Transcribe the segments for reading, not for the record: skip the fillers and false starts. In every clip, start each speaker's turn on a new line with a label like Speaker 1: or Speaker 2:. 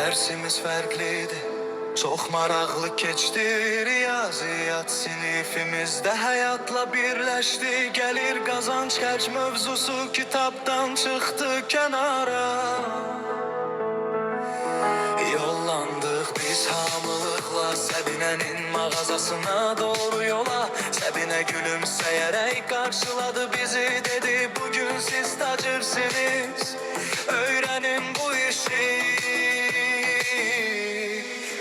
Speaker 1: Dersimiz farklıydı, çok maraqlı keçdi. Riyaziyyat sinifimizdə həyatla birləşdi. Gəlir qazanc xərc mövzusu kitabdan çıxdı kənara. Yollandıq biz hamılıqla Səbinənin mağazasına doğru yola. Səbinə gülümsəyərək qarşıladı bizi, dedi bugün siz tacırsınız, öyrənin bu işi.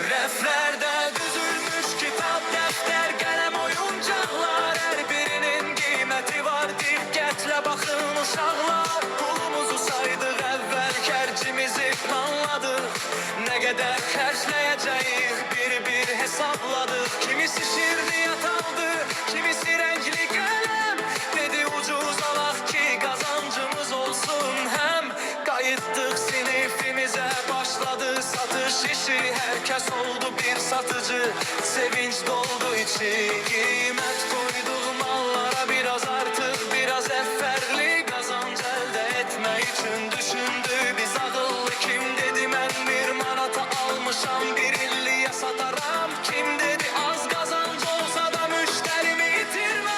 Speaker 1: Rəflərdə düzülmüş kitab, dəftər, qələm, oyuncaqlar, hər birinin qiyməti var, diqqətlə baxın uşaqlar. Pulumuzu saydıq əvvəl, xərcimizi planladıq, nə qədər xərcləyəcəyik bir hesabladıq. Kimisi şirniyyat aldı, kimisi rəngli qələm, dedi ucuz alaq ki qazancımız olsun həm. Qayıtdıq sinifimizə, başladı satış işi, herkes oldu bir satıcı, sevinç doldu içi. Qiymət koyduq mallara, biraz artıq, biraz əfərli, qazanc əldə etmək üçün düşündü biz ağıllı. Kim dedi mən bir manata almışam, bir illiyə sataram, kim dedi az qazanc olsa da müştərimi itirmərəm.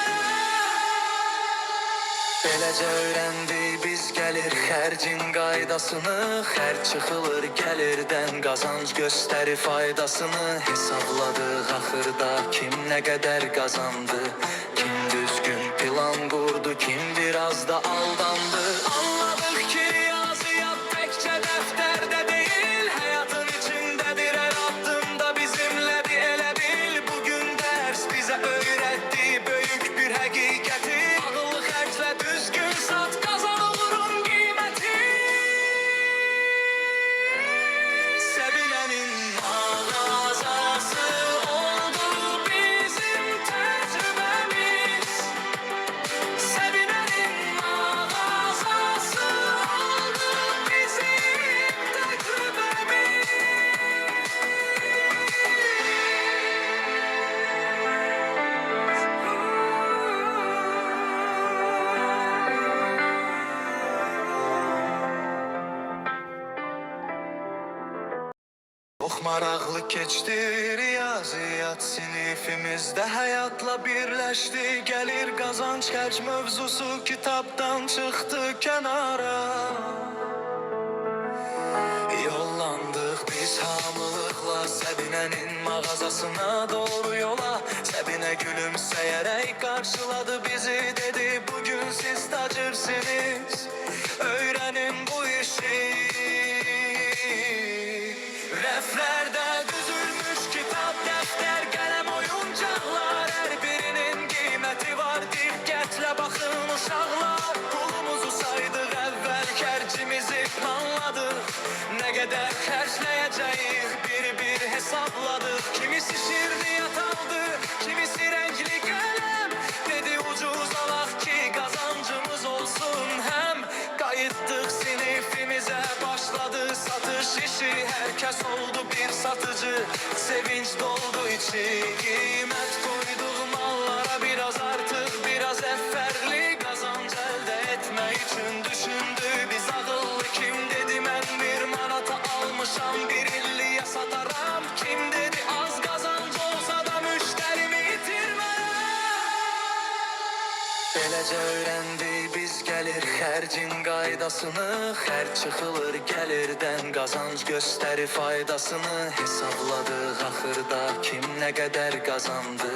Speaker 1: Beləcə öyrəndik biz gəlir xərcin qaydasını, xərc çıxılır gəlirdən, qazanc göstərir faydasını. Hesabladıq axırda kim nə qədər qazandı, kim düzgün plan qurdu, kim biraz da aldandı. Anladıq ki riyaziyyat təkcə dəftərdə deyil, həyatın içindədir hər addımda bizimlədir elə bil. Bugün dərs bizə öyrətdi böyük bir həqiqəti, ağıllı xərclə düzgün sat, qazan olurum qiyməti. Səbinənin mağazası oldu bizim təcrübəmiz. Səbinənin mağazası oldu bizim təcrübəmiz. Çox maraqlı keçdi, riyaziyyat sinifimizdə həyatla birləşdi. Gəlir qazanc xərc mövzusu kitabdan çıxdı kənara. Yollandıq biz hamılıqla Səbinənin mağazasına doğru yola. Səbinə gülümsəyərək qarşıladı bizi, dedi bugün siz tacırsınız, öyrənin bu işi. Rəflərdə düzülmüş kitab, dəftər, qələm, oyuncaqlar, hər birinin qiyməti var, diqqətlə baxın uşaqlar. Pulumuzu saydıq əvvəl, xərcimizi planladıq, nə qədər xərcləyəcəyik bir hesabladıq. Kimisi şirniyyat aldı, kimisi rəngli qələm, dedi ucuz alaq ki qazancımız olsun həm. Qayıtdıq sinifimizə, başladı satış işi, herkes oldu bir satıcı, sevinç doldu içi. Qiymət koyduq mallara, biraz artıq, biraz əfərli, qazanc əldə etmək üçün düşündü biz ağıllı. Kim dedi mən bir manata almışam, bir illiyə sataram, kim dedi az qazanc olsa da müştərimi itirmərəm. Beləcə öyrəndik biz gəlir xərcin qaydasını, xərc çıxılır gəlirdən, qazanc göstərir faydasını. Hesabladıq axırda kim nə qədər qazandı,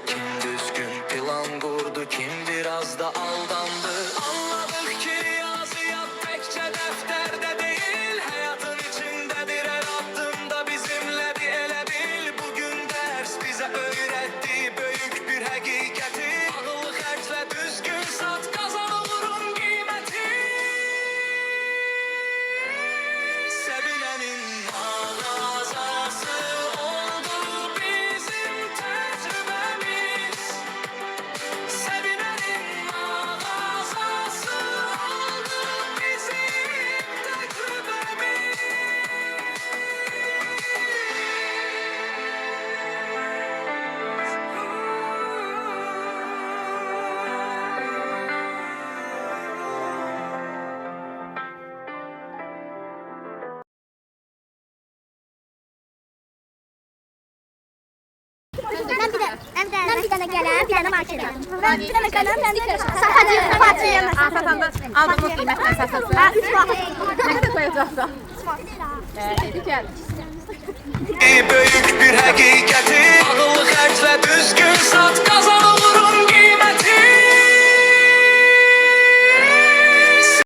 Speaker 1: kim düzgün plan qurdu, kim biraz da aldandı. Anladıq ki riyaziyyat təkcə dəftərdə deyil, həyatın içindədir hər addımda bizimlədir elə bil. Bugün dərs bizə öyrətdi böyük bir həqiqəti, ağıllı xərclə düzgün sat, qazan olurum qiyməti. Səbinənin mağazası oldu bizim təcrübəmiz. Səbinənin mağazası
Speaker 2: Ben bir dənə gələm, bir dənə marketə. Ben bir dənə gələm, bir dənə satıcıyam.
Speaker 3: Satanda aldığımız qiymətlə satacaq.
Speaker 2: 3 vaxt.
Speaker 3: Nə qədər qoyacaqsan? Dedi gəl.
Speaker 1: Büyük bir hakikati, akıllı, xərc və düzgün sat, kazan